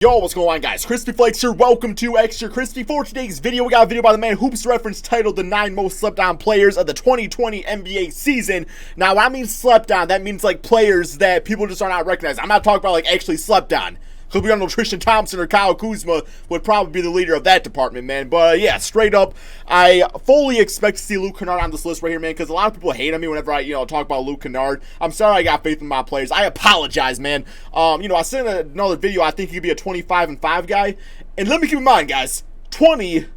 Yo, what's going on, guys? Crispy Flakes here. Welcome to Extra Crispy. For today's video, we got a video by the man Hoops Reference titled The 9 Most Slept On Players of the 2020 NBA Season. Now, when I mean slept on, that means like players that people just are not recognizing. I'm not talking about like actually slept on. Could be on Tristan Thompson or Kyle Kuzma would probably be the leader of that department, man. But yeah, straight up, I fully expect to see Luke Kennard on this list right here, man, because a lot of people hate on me whenever I, talk about Luke Kennard. I'm sorry I got faith in my players. I apologize, man. I said in another video, I think he could be a 25-5 guy. And let me keep in mind, guys, 25-5.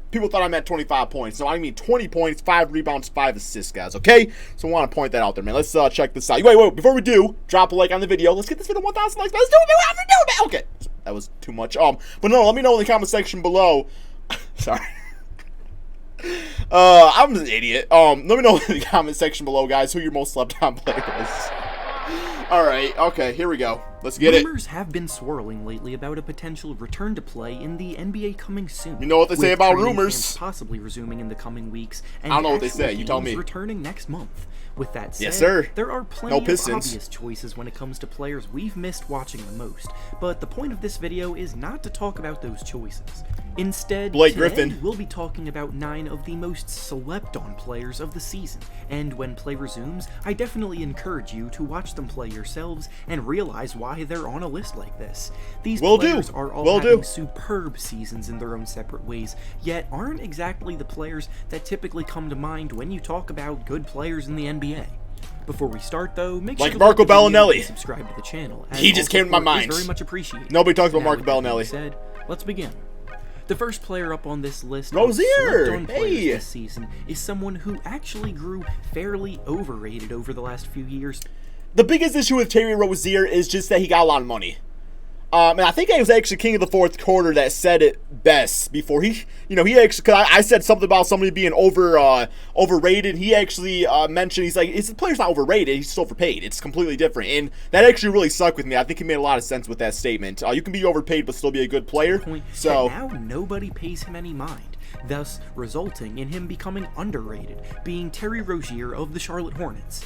People thought I meant 25 points. No, I mean 20 points, 5 rebounds, 5 assists, guys, okay? So I want to point that out there, man. Let's check this out. Wait, before we do, drop a like on the video. Let's get this video 1,000 likes. Let's do it, man. Okay, that was too much. But no, let me know in the comment section below. Sorry. I'm just an idiot. Let me know in the comment section below, guys, who your most slept on player is. All right, okay, here we go. Let's get it. Rumors have been swirling lately about a potential return to play in the NBA coming soon. You know what they say about rumors. Possibly resuming in the coming weeks. And I don't know what they say. You tell me. Returning next month. With that said, yes, sir. There are plenty of obvious choices when it comes to players we've missed watching the most. But the point of this video is not to talk about those choices. Instead, today we'll be talking about 9 of the most slept-on players of the season. And when play resumes, I definitely encourage you to watch them play yourselves and realize why they're on a list like this. These players are all having superb seasons in their own separate ways, yet aren't exactly the players that typically come to mind when you talk about good players in the NBA. Before we start, though, make sure to Marco Bellinelli. Subscribe to the channel. He just came to my mind. Very much appreciated. Nobody talks about Marco Bellinelli. Said, let's begin. The first player up on this list Rozier. of players this season is someone who actually grew fairly overrated over the last few years. The biggest issue with Terry Rozier is just that he got a lot of money. And I think it was actually King of the Fourth Quarter that said it best before he actually, because I said something about somebody being overrated. He actually mentioned, he's like, the player's not overrated, he's just overpaid. It's completely different. And that actually really stuck with me. I think he made a lot of sense with that statement. You can be overpaid but still be a good player. So now nobody pays him any mind, thus resulting in him becoming underrated, being Terry Rozier of the Charlotte Hornets.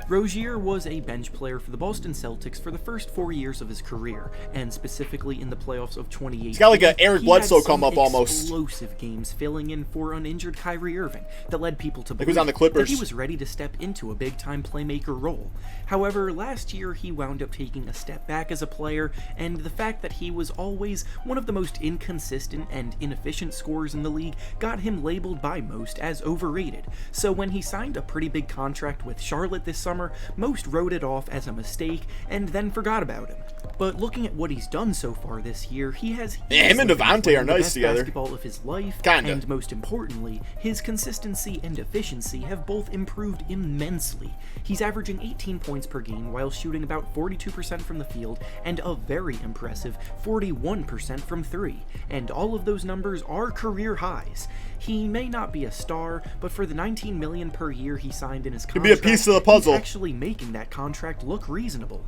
Rozier was a bench player for the Boston Celtics for the first 4 years of his career, and specifically in the playoffs of 2018. He's got like an Eric Bledsoe come up almost. Explosive games filling in for uninjured Kyrie Irving that led people to believe on the Clippers. that he was ready to step into a big-time playmaker role. However, last year he wound up taking a step back as a player, and the fact that he was always one of the most inconsistent and inefficient scorers in the league got him labeled by most as overrated. So when he signed a pretty big contract with Charlotte this summer, most wrote it off as a mistake and then forgot about him. But looking at what he's done so far this year, him and Devontae are nice together. Basketball of his life, kinda. And most importantly, his consistency and efficiency have both improved immensely. He's averaging 18 points per game while shooting about 42% from the field and a very impressive 41% from 3. And all of those numbers are career highs. He may not be a star, but for the $19 million per year he signed in his contract, he'd be a piece of the puzzle. He's actually making that contract look reasonable.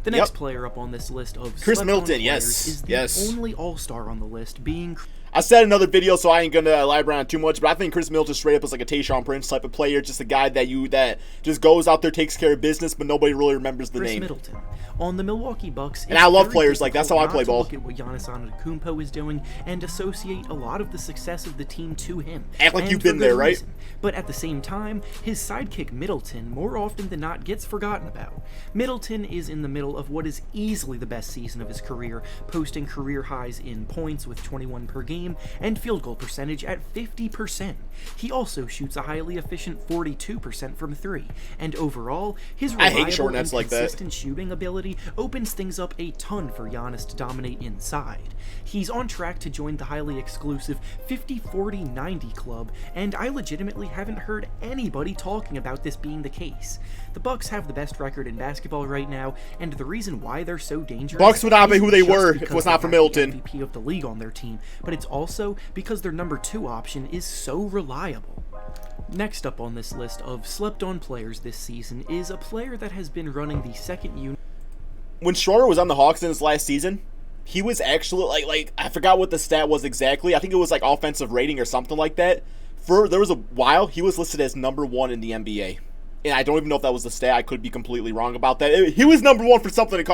The next player up on this list of Khris Middleton, is the only all-star on the list, being... I said in another video, so I ain't gonna elaborate on it too much, but I think Khris Middleton straight up is like a Tayshaun Prince type of player, just a guy that just goes out there, takes care of business, but nobody really remembers the name. Khris Middleton on the Milwaukee Bucks, and I love players like that's how I play ball. Look at what Giannis Antetokounmpo is doing and associate a lot of the success of the team to him. Act like you've been there, right? But at the same time, his sidekick Middleton more often than not gets forgotten about. Middleton is in the middle of what is easily the best season of his career, posting career highs in points with 21 per game and field goal percentage at 50%. He also shoots a highly efficient 42% from 3, and overall, his reliable and consistent shooting ability opens things up a ton for Giannis to dominate inside. He's on track to join the highly exclusive 50-40-90 club, and I legitimately haven't heard anybody talking about this being the case. The Bucks have the best record in basketball right now, and the reason why they're so dangerous Bucks would not be who they were if it was not for Middleton. MVP of the league on their team, but it's also because their number 2 option is so reliable. Next up on this list of slept-on players this season is a player that has been running the second unit. When Schroder was on the Hawks in his last season, he was actually like I forgot what the stat was exactly. I think it was like offensive rating or something like that. There was a while he was listed as number 1 in the NBA. And I don't even know if that was the stat. I could be completely wrong about that. He was number 1 for something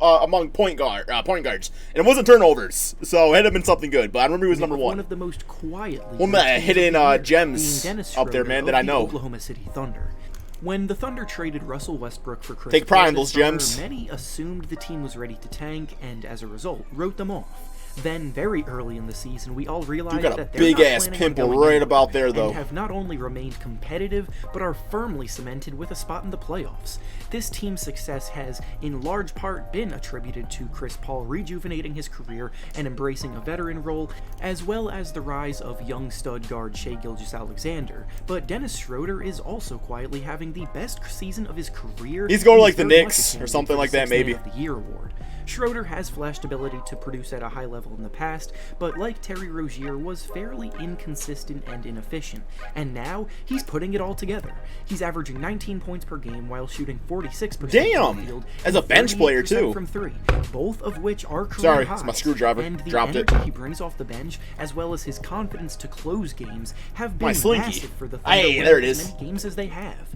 among point guards, and it wasn't turnovers. So it had to have been something good. But I remember he was number 1. One of the most quietly one of the hidden gems up there, man, that I know. Oklahoma City Thunder. When the Thunder traded Russell Westbrook for Chris Take pride in Paul those this summer, gems. Many assumed the team was ready to tank, and as a result, wrote them off. Then, very early in the season, we all realized got a that they're big not ass planning on pimple going right anywhere, about there, though. and have not only remained competitive, but are firmly cemented with a spot in the playoffs. This team's success has, in large part, been attributed to Chris Paul rejuvenating his career and embracing a veteran role, as well as the rise of young stud guard Shai Gilgeous-Alexander. But Dennis Schroder is also quietly having the best season of his career. He's going and like is the very Knicks much a or something candidate like for the that, maybe. Sixth Man of the Year award. Schroder has flashed ability to produce at a high level in the past, but like Terry Rozier, was fairly inconsistent and inefficient, and now he's putting it all together. He's averaging 19 points per game while shooting 46% from the field, as a bench player, too. from 3, both of which are career Sorry, highs. it's my screwdriver. And the Dropped it. energy he brings off the bench, as well as his confidence to close games, have been My slinky. massive for the Thunder Hey, winning there it as is. many games as they have.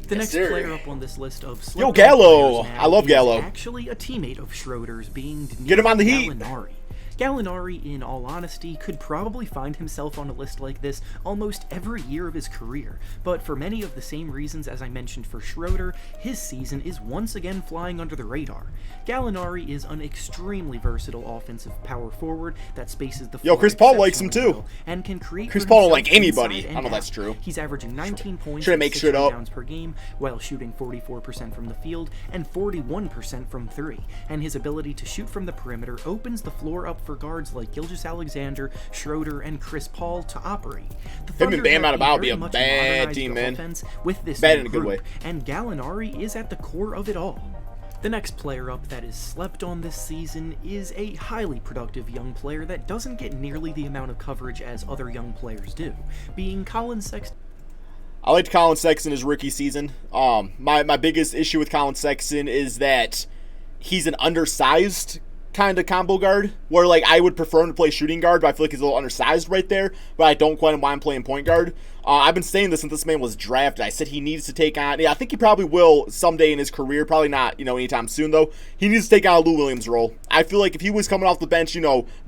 The Yes, next sir. player up on this list of Yo, slept-on Gallo. players now I love is Gallo. actually a teammate of Schroeder's, being Get him on the heat. Gallinari. Gallinari, in all honesty, could probably find himself on a list like this almost every year of his career, but for many of the same reasons as I mentioned for Schroeder, his season is once again flying under the radar. Gallinari is an extremely versatile offensive power forward that spaces the floor Chris Paul likes him exceptionally too. well and can create Chris for Paul don't himself like anybody. inside I don't know and if that's out. true. He's averaging 19 points Should I and make 6 shit up? rebounds per game while shooting 44% from the field and 41% from 3, and his ability to shoot from the perimeter opens the floor up for guards like Gilgeous-Alexander, Schroeder, and Chris Paul to operate. The Him and Thunder Bam have out about be very a much bad modernized team, man. offense with this Bad new in a good group, way. and Gallinari is at the core of it all. The next player up that is slept on this season is a highly productive young player that doesn't get nearly the amount of coverage as other young players do, being Collin Sexton. I liked Collin Sexton his rookie season. My biggest issue with Collin Sexton is that he's an undersized kind of combo guard, where like I would prefer him to play shooting guard, but I feel like he's a little undersized right there, but I don't quite mind playing point guard. I've been saying this since this man was drafted. I said he needs to take on, I think he probably will someday in his career, probably not, anytime soon though. He needs to take on a Lou Williams role. I feel like if he was coming off the bench,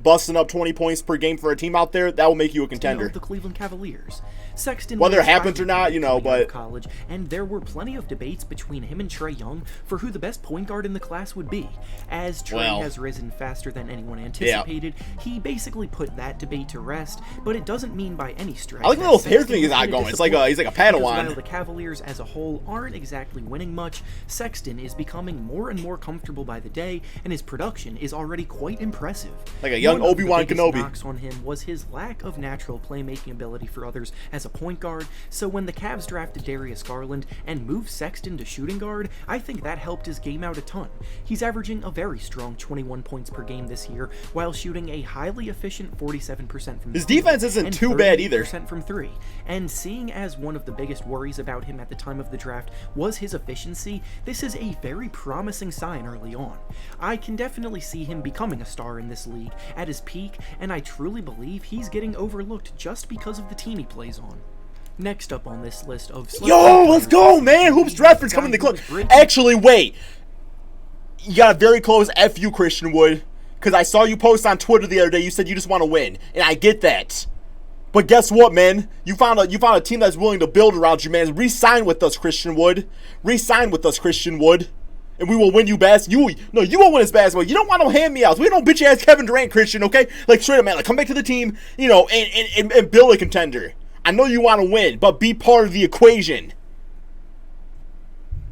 busting up 20 points per game for a team out there, that will make you a contender. Of the Cleveland Cavaliers. Sexton Whether it was happens or not, coming out of but college, and there were plenty of debates between him and Trae Young for who the best point guard in the class would be. As Trae has risen faster than anyone anticipated, he basically put that debate to rest, but it doesn't mean by any stretch. I like the little hair thing he's got going. It's like he's like a Padawan. While the Cavaliers as a whole aren't exactly winning much, Sexton is becoming more and more comfortable by the day, and his production is already quite impressive. Like a young Obi-Wan Kenobi. Knocks on him was his lack of natural playmaking ability for others as a point guard, so when the Cavs drafted Darius Garland and moved Sexton to shooting guard, I think that helped his game out a ton. He's averaging a very strong 21 points per game this year, while shooting a highly efficient 47% from the His field defense isn't and too bad either. 38% from 3. And seeing as one of the biggest worries about him at the time of the draft was his efficiency, this is a very promising sign early on. I can definitely see him becoming a star in this league at his peak, and I truly believe he's getting overlooked just because of the team he plays on. Next up on this list of let's go, man! Hoops reference coming to clip. Actually, wait. You got a very close FU, Christian Wood, because I saw you post on Twitter the other day. You said you just want to win, and I get that. But guess what, man? You found a team that's willing to build around you, man. Re-sign with us, Christian Wood. Re-sign with us, Christian Wood. And we will win you basketball. You won't win us basketball. You don't want no hand-me-outs. We don't bitch ass Kevin Durant, Christian, okay? Like, straight up, man. Like, come back to the team, and build a contender. I know you want to win, but be part of the equation.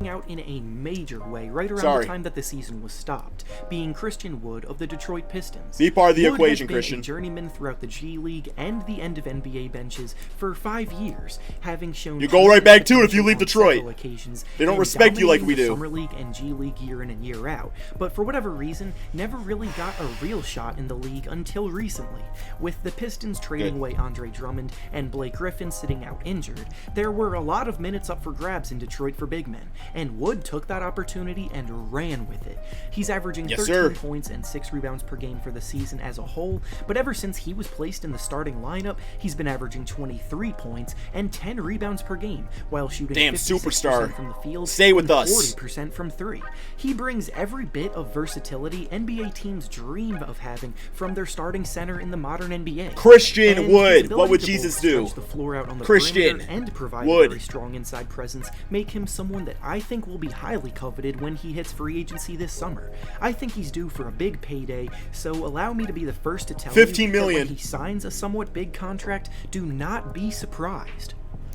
Out in a major way right around the time that the season was stopped, being Christian Wood of the Detroit Pistons. Be part of the Wood equation, has been Christian. A journeyman throughout the G League and the end of NBA benches for 5 years, having shown you go right back to it if you leave Detroit. Occasions, they don't respect you like we do. Summer League and G League year in and year out, but for whatever reason, never really got a real shot in the league until recently. With the Pistons trading away Andre Drummond and Blake Griffin sitting out injured, there were a lot of minutes up for grabs in Detroit for big men, and Wood took that opportunity and ran with it. He's averaging 13 sir. points and 6 rebounds per game for the season as a whole, but ever since he was placed in the starting lineup, he's been averaging 23 points and 10 rebounds per game, while shooting 56% superstar. from the field Stay with and us. 40% from 3. He brings every bit of versatility NBA teams dream of having from their starting center in the modern NBA. Christian And Wood. his What would ability to Jesus both do? stretch the floor out on the Christian perimeter and provide Wood. a very strong inside presence make him someone that I think will be highly coveted when he hits free agency this summer. I think he's due for a big payday, so allow me to be the first to tell 15 you million. that when he signs a somewhat big contract, do not be surprised.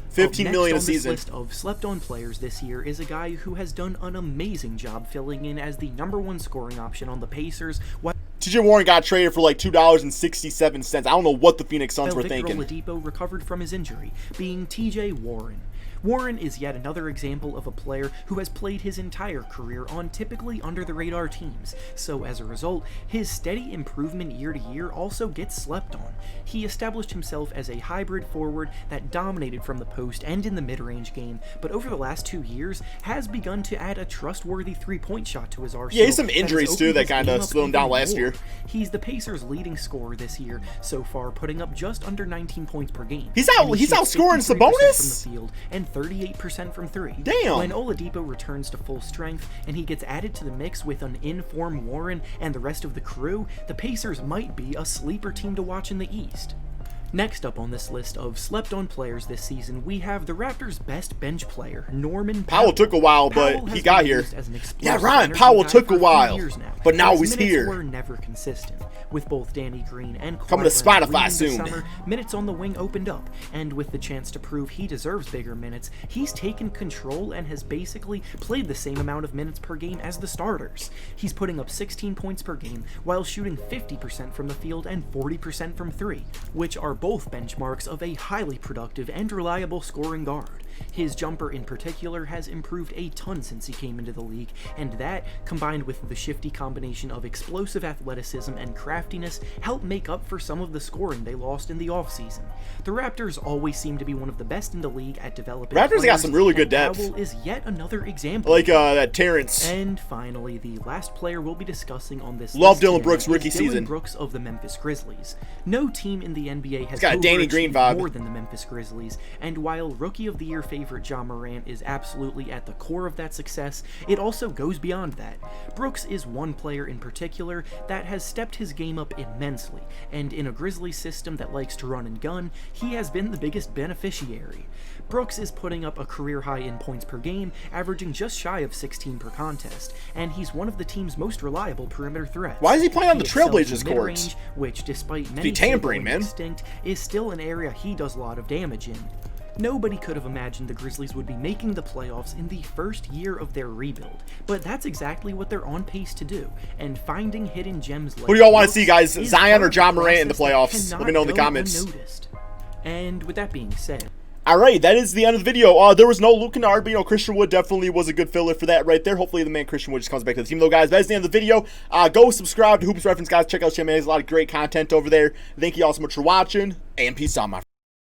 15 Up million a next on this season. list of slept-on players this year is a guy who has done an amazing job filling in as the #1 scoring option on the Pacers, while TJ Warren got traded for like $2.67. I don't know what the Phoenix Suns were Victor thinking. Oladipo recovered from his injury, being TJ Warren. Warren is yet another example of a player who has played his entire career on typically under-the-radar teams, so as a result, his steady improvement year to year also gets slept on. He established himself as a hybrid forward that dominated from the post and in the mid-range game, but over the last 2 years has begun to add a trustworthy three-point shot to his arsenal. Yeah, he's some that has injuries too opened that his kind game of up slowed him down even last more. year. He's the Pacers' leading scorer this year so far, putting up just under 19 points per game. He's And he shoots outscoring 53% Sabonis? from the field and 38% from 3. Damn. When Oladipo returns to full strength and he gets added to the mix with an in-form Warren and the rest of the crew, the Pacers might be a sleeper team to watch in the East. Next up on this list of slept-on players this season, we have the Raptors' best bench player, Norman Powell. Powell took a while, but Powell he has got been here. used as an Yeah, explosive Ryan, energy Powell guy took for a few while, years now, but now his he's minutes here. were never consistent. With both Danny Green and Coming to Clyde Spotify leaving this soon. summer, minutes on the wing opened up, and with the chance to prove he deserves bigger minutes, he's taken control and has basically played the same amount of minutes per game as the starters. He's putting up 16 points per game while shooting 50% from the field and 40% from 3, which are both benchmarks of a highly productive and reliable scoring guard. His jumper in particular has improved a ton since he came into the league, and that, combined with the shifty combination of explosive athleticism and craftiness, helped make up for some of the scoring they lost in the offseason. The Raptors always seem to be one of the best in the league at developing Raptors got players, some really good and depth. Powell is yet another example. Like that Terrence. And finally, the last player we'll be discussing on this Love list Dillon today Brooks' is rookie Dillon season. Brooks of the Memphis Grizzlies. No team in the NBA has got a Danny Green vibe. more than the Memphis Grizzlies, and while Rookie of the Year favorite Ja Morant is absolutely at the core of that success, it also goes beyond that. Brooks is one player in particular that has stepped his game up immensely, and in a Grizzlies system that likes to run and gun, he has been the biggest beneficiary. Brooks is putting up a career high in points per game, averaging just shy of 16 per contest, and he's one of the team's most reliable perimeter threats. Why is he playing on the excels in Trailblazers mid-range, courts? which, despite many tampering, say man. going extinct, is still an area he does a lot of damage in. Nobody could have imagined the Grizzlies would be making the playoffs in the first year of their rebuild, but that's exactly what they're on pace to do, and finding hidden gems like Who do y'all want to Brooks see, guys? is Zion part or of Ja the Morant in the process that playoffs? Let me know in the cannot go comments. unnoticed. And with that being said, Alright, that is the end of the video. There was no Luke Kennard, but Christian Wood definitely was a good filler for that right there. Hopefully the man Christian Wood just comes back to the team though, guys. That is the end of the video. Go subscribe to Hoops Reference, guys. Check out his channel. There's a lot of great content over there. Thank you all so much for watching, and peace out, my friends.